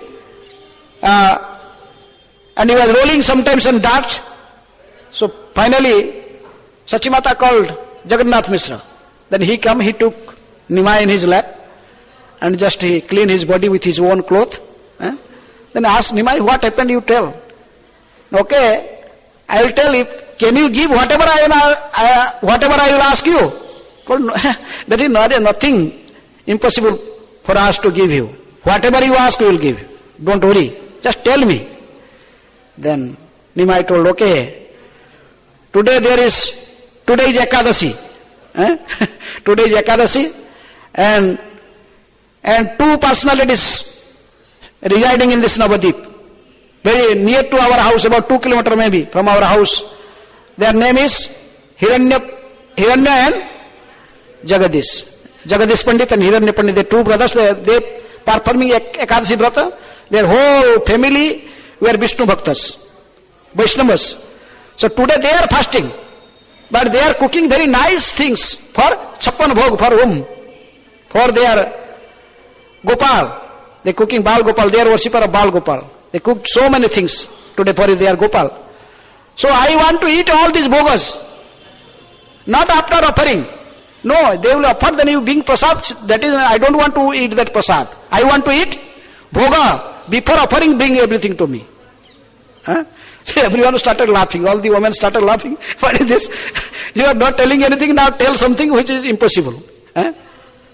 And he was rolling sometimes in darts. So finally, Sachimata called Jagannath Mishra. Then he took Nimai in his lap and just he cleaned his body with his own cloth. Then asked Nimai, what happened, you tell. Okay, I will tell you, can you give whatever I will ask you? Well, no, that is nothing impossible for us to give you. Whatever you ask, we will give. Don't worry, just tell me. Then Nimai told, okay, today is Ekadasi. Today is Ekadasi, and 2 personalities residing in this Navadip, very near to our house, about 2 kilometers maybe from our house. Their name is Hiranya and Jagadish. Jagadish Pandit and Hiranya Pandit, they 2 brothers, they performing Ekadasi Vrata. Their whole family were Vishnu Bhaktas, Vaishnavas. So today they are fasting, but they are cooking very nice things for Chappan Bhog, for whom? For their Gopal. They are cooking Bal Gopal, they are worshipper of Bal Gopal. They cooked so many things today for their Gopal. So I want to eat all these bhogas, not after offering. No, they will offer, then you bring prasad. That is, I don't want to eat that prasad. I want to eat bhoga. Before offering, bring everything to me. Huh? So everyone started laughing. All the women started laughing. What is this? You are not telling anything, now tell something which is impossible. Huh?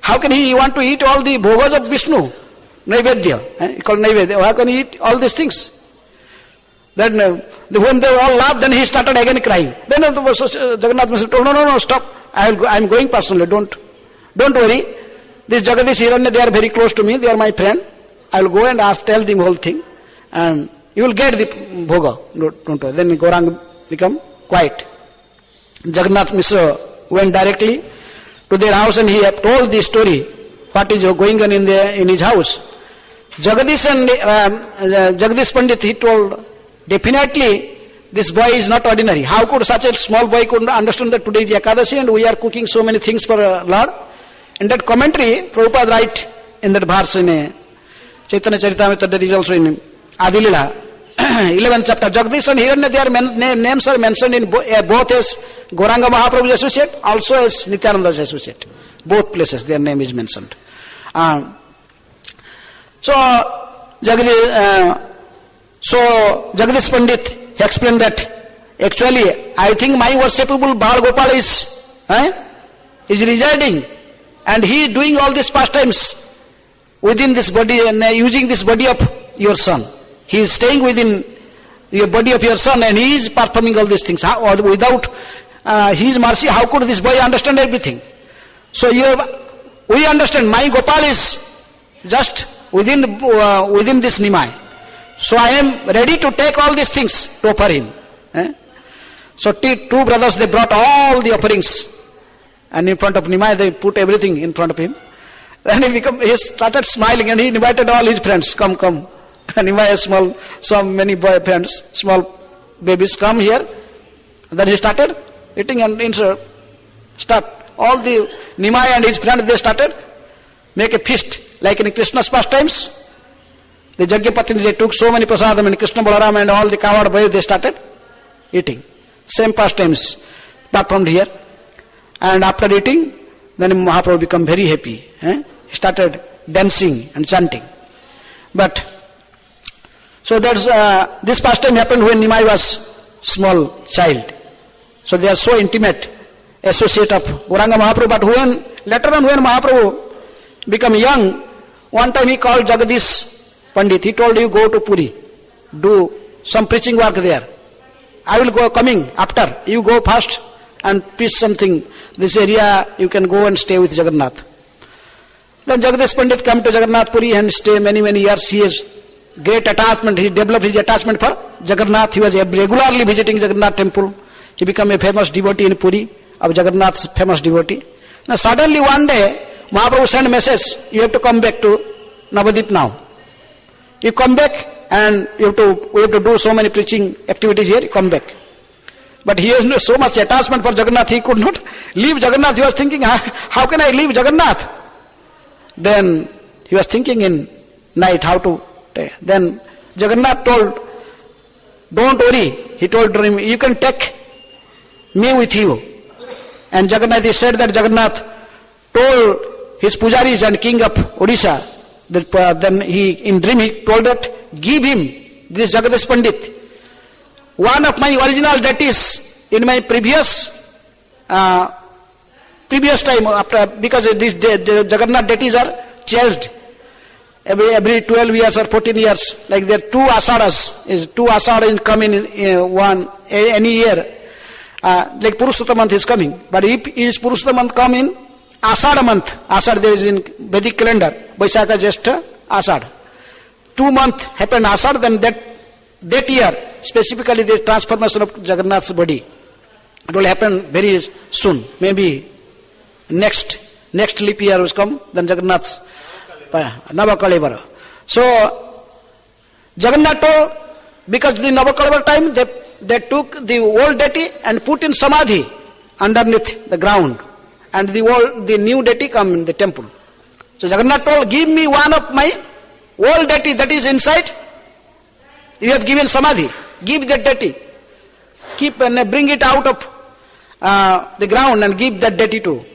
How can he want to eat all the bhogas of Vishnu? Naivedya. Called Naivedya. How can he eat all these things? Then when they all laughed, then he started again crying. Then Jagannath Mishra told, no, stop. I am going personally. Don't worry. This Jagadish Hiranya, they are very close to me. They are my friend. I will go and tell them whole thing, and you will get the bhoga. Don't worry. Then Gauranga become quiet. Jagannath Mishra went directly to their house and he had told the story, what is going on in his house. Jagadish Pandit, he told, definitely this boy is not ordinary. How could such a small boy could understand that today is Ekadashi and we are cooking so many things for Lord? In that commentary, Prabhupada write in that verse in Chaitanya Charitamrita, that is also in Adilila, 11th chapter, Jagadish and Hiranya, their names are mentioned in both as Gauranga Mahaprabhu's associate, also as Nityananda's associate. Both places their name is mentioned. So Jagadish Pandit explained that actually I think my worshipable Bal Gopal is residing and he is doing all these pastimes within this body and using this body of your son. He is staying within the body of your son and he is performing all these things. Without his mercy, how could this boy understand everything? So we understand my Gopal is just within this Nimai. So I am ready to take all these things to offer him. So two brothers, they brought all the offerings and in front of Nimai they put everything in front of him. Then he started smiling and he invited all his friends, come. And Nimai many boy friends, small babies, come here. And then he started eating and all the Nimai and his friends, they started make a feast like in Krishna's pastimes. The Jagyapatnis, they took so many prasadam and Krishna Balaram and all the Kavad boys, they started eating. Same pastimes performed here. And after eating, then Mahaprabhu became very happy. He started dancing and chanting. But so this pastime happened when Nimai was small child. So they are so intimate associate of Gauranga Mahaprabhu. But later on when Mahaprabhu became young, one time he called Jagadish Pandit. He told, you go to Puri, do some preaching work there. I will go coming after. You go first and preach something. This area you can go and stay with Jagannath. Then Jagadish Pandit come to Jagannath Puri and stay many years. He has great attachment. He developed his attachment for Jagannath. He was regularly visiting Jagannath temple. He became a famous devotee in Puri, of Jagannath's famous devotee. Now suddenly one day, Mahaprabhu sent a message, you have to come back to Navadip now. You come back and we have to do so many preaching activities here, you come back. But he has so much attachment for Jagannath, he could not leave Jagannath. He was thinking, how can I leave Jagannath? Then he was thinking in night how to. Then Jagannath told, don't worry. He told him, you can take me with you. And Jagannath, he said that Jagannath told his pujaris and king of Odisha, that then in dream he told that, give him, this Jagadish Pandit, one of my original deities in my previous time, after, because these Jagannath deities are changed every 12 years or 14 years, like there are two Asadas come in any year, like Purushottam month is coming, but if Purushottam month come in Asada month, Asada there is in Vedic calendar, Vaisakha, Jyeshtha, Asada. 2 months happened Asada, then that year, specifically the transformation of Jagannath's body, it will happen very soon, maybe next leap year will come, then Jagannath's Navakalibara. So Jagannath told, because the Navakalibara time, they took the old deity and put in Samadhi underneath the ground. And the new deity come in the temple. So Jagannath told, give me one of my old deity that is inside. You have given Samadhi. Give that deity. Keep and bring it out of the ground and give that deity to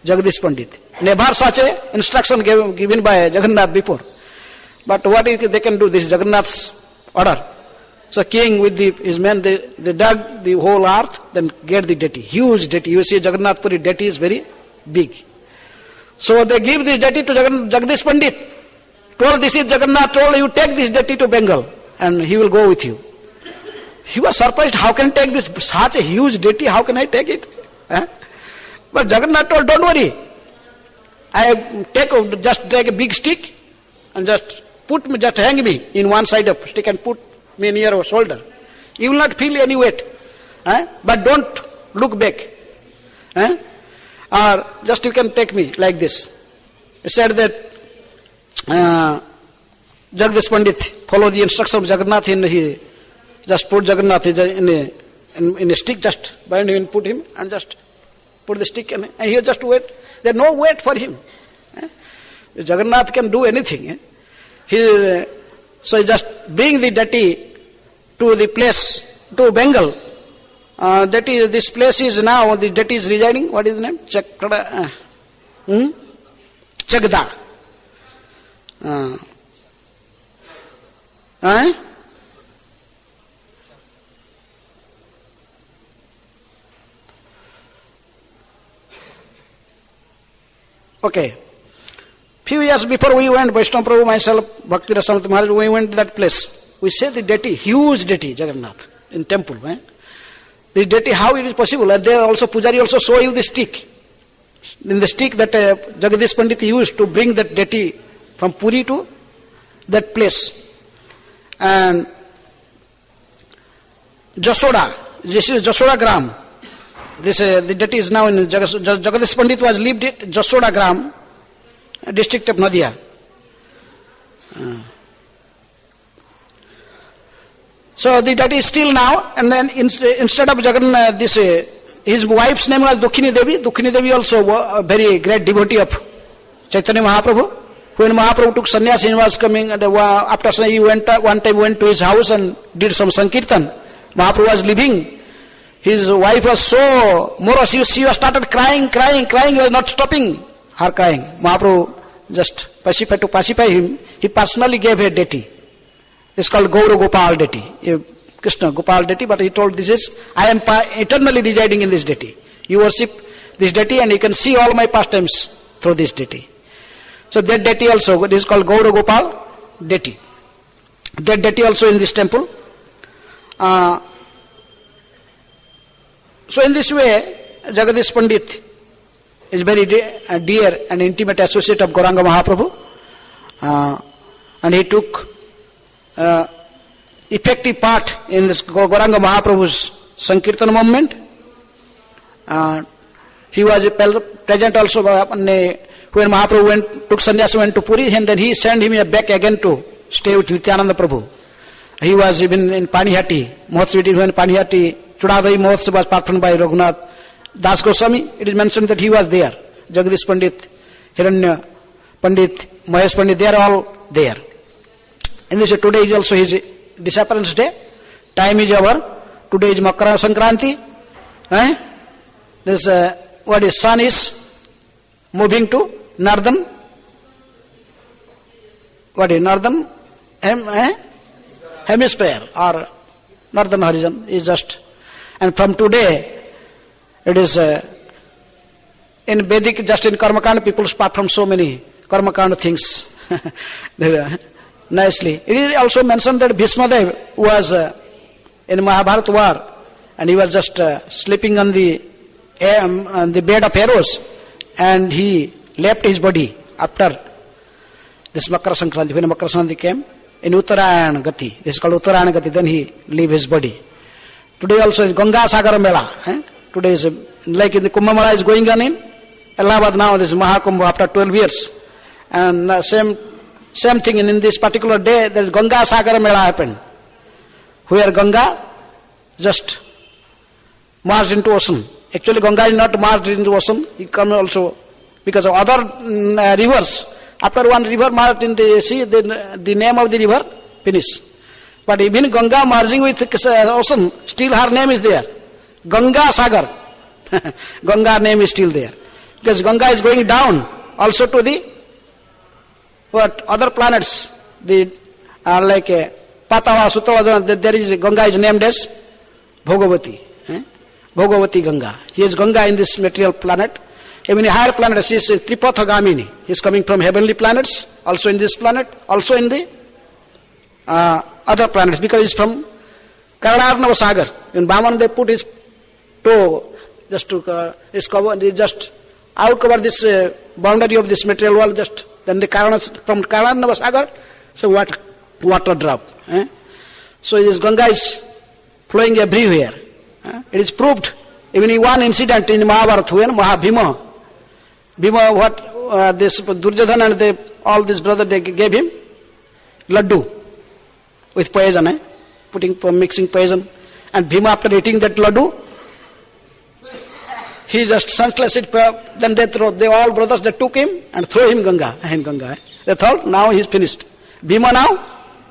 Jagadish Pandit. Never such a instruction given by Jagannath before. But what they can do, this is Jagannath's order. So king with his men, they dug the whole earth, then get the deity, huge deity. You see Jagannath Puri deity is very big. So they give this deity to Jagdish Pandit. Told this is Jagannath, told you take this deity to Bengal and he will go with you. He was surprised, how can I take this such a huge deity, how can I take it? But Jagannath told, don't worry. Just take a big stick and just hang me in one side of stick and put me near your shoulder. You will not feel any weight. But don't look back. Or just you can take me like this. He said that Jagdish Pandit follow the instruction of Jagannath and he just put Jagannath in a stick, just bind him and put him and just put the stick and he just wait. There is no weight for him. Jagannath can do anything. So he just bring the deity to the place, to Bengal. This place is now, the deity is residing, what is the name? Chagda. Okay. Few years before we went, Vaishnava Prabhu, myself, Bhakti Rasanatha Maharaj, we went to that place. We see the deity, huge deity, Jagannath, in temple. The deity, how it is possible? And there also, Pujari also show you the stick. In the stick that Jagadish Pandit used to bring that deity from Puri to that place. And Jasoda, this is Jasoda Gram. The deity is now in Jagadish Pandit was lived at Jasoda Gram, district of Nadia. So the deity is still now, and then instead of Jagannath, his wife's name was Dukhini Devi. Dukhini Devi also a very great devotee of Chaitanya Mahaprabhu. When Mahaprabhu took sannyas, he was coming, and after he went to his house and did some sankirtan. Mahaprabhu was leaving. His wife was so morose, she was started crying, he was not stopping her crying. Mahaprabhu just to pacify him, he personally gave a deity. It's called Gaura Gopal deity, Krishna Gopal deity, but he told I am eternally residing in this deity. You worship this deity and you can see all my pastimes through this deity. So that deity also, it is called Gaura Gopal deity. That deity also in this temple. So in this way, Jagadish Pandit is very dear and intimate associate of Gauranga Mahaprabhu. And he took effective part in this Gauranga Mahaprabhu's Sankirtan movement. He was present also when Mahaprabhu took sannyas, went to Puri, and then he sent him back again to stay with Nityananda Prabhu. He was even in Panihati, Mahotsav, when Panihati Chudadayi Mahotsav was performed by Raghunath Das Goswami. It is mentioned that he was there. Jagadish Pandit, Hiranya Pandit, Mahesh Pandit, they are all there. And this today is also his disappearance day. Time is over. Today is Makara Sankranti. This sun is moving to northern. Northern hemisphere or northern horizon is just. And from today, it is in Vedic, just in Karmakanda, people perform so many Karmakanda things. Nicely. It is also mentioned that Bhismadev was in Mahabharata war and he was just sleeping on the bed of arrows and he left his body after this Makara Sankranti. When Makara Sankranti came, in Uttarayana Gati, this is called Uttarayana Gati, then he leave his body. Today also is Ganga Sagar Mela. Today is like in the Kumbh Mela is going on in Allahabad now, this is Mahakumbh after 12 years. And same thing in this particular day, there is Ganga Sagar Mela happened. Where Ganga just merged into ocean. Actually Ganga is not merged into ocean, it comes also because of other rivers. After one river merged in the sea, the name of the river finish. But even Ganga merging with ocean, still her name is there. Ganga Sagar. Ganga name is still there. Because Ganga is going down also to the other planets. They are like Patala, Sutala, there is Ganga is named as Bhogavati. Bhogavati Ganga. He is Ganga in this material planet. Even in higher planets, he is Tripathagamini. He is coming from heavenly planets, also in this planet, also in the other planets, because he is from Karanarnava Sagar. In Brahman, they put his toe just to discover, they just outcover this boundary of this material world, just then the from Karanarnava Sagar, so water drop. So this Ganga is flowing everywhere. It is proved even in one incident in Mahabharata when Bhima, what this Duryodhana and all these brothers, they gave him laddu with poison, mixing poison, and Bhima, after eating that laddu, he just senseless it. Then they all brothers, they took him and threw him in Ganga. They thought now he is finished. Bhima now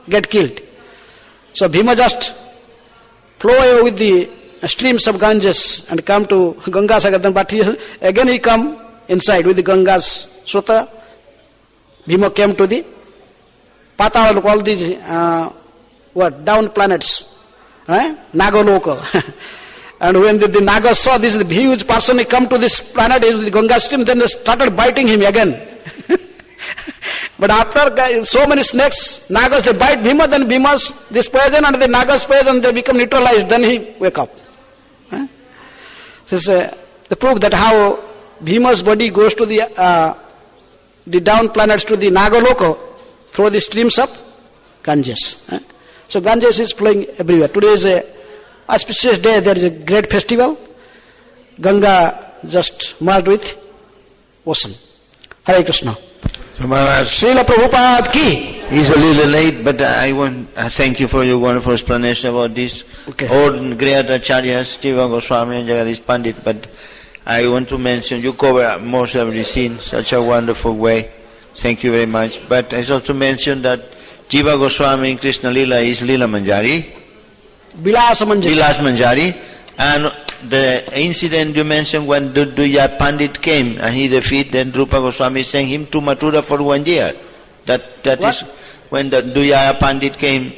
get killed. So Bhima just flow away with the streams of Ganges and come to Ganga Sagar. But again he come inside with the Ganga's Sutra. Bhima came to the Patala, all these down planets, Nagaloka. And when the Nagas saw this huge person, he come to this planet, the Ganga stream, then they started biting him again. But after so many snakes, Nagas, they bite Bhima, then Bhima's this poison and the Nagas poison, they become neutralized, then he wake up. This is the proof that how Bhima's body goes to the down planets to the Nagaloka through the streams of Ganges. So Ganges is flowing everywhere. Today is a auspicious day, there is a great festival. Ganga just merged with ocean. Hare Krishna. So Maharaj, Srila Prabhupada ki. He's a little late, but I want thank you for your wonderful explanation about this. Okay. Old great acharyas, Jiva Goswami and Jagadish Pandit, but I want to mention, you cover most every scene, such a wonderful way. Thank you very much. But I also mentioned that Jiva Goswami in Krishna Lila is Lila Manjari. Vilas Manjari. And the incident you mentioned when Duya Pandit came and he defeated Rupa Goswami, sent him to Mathura for 1 year. That is when the Duya Pandit came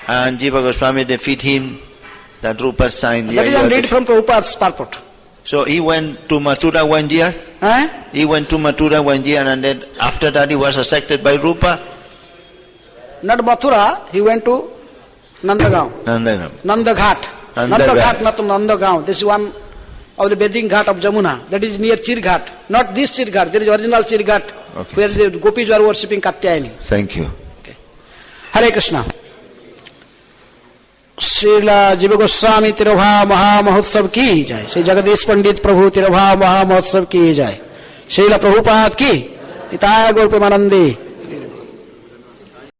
and Jiva Goswami defeated him, that Rupa signed. That is read from Prabhupada's purport. So he went to Mathura 1 year. He went to Mathura 1 year, and then after that he was accepted by Rupa. Not Mathura, he went to Nandagaon. Nandaghat, not Nandagaon. This is one of the bathing ghat of Jamuna. That is near Chirghat. Not this Chirghat. There is original Chirghat, okay, where the gopis were worshipping Katyayani. Thank you. Okay. Hare Krishna. Srila Jiva Goswami Tirobha Maha Mahotsav ki jai. Sri Jagadish Pandit Prabhu Tirobha Maha Mahotsav ki jai. Srila Prabhupada ki. Itaya Gaur Premanande.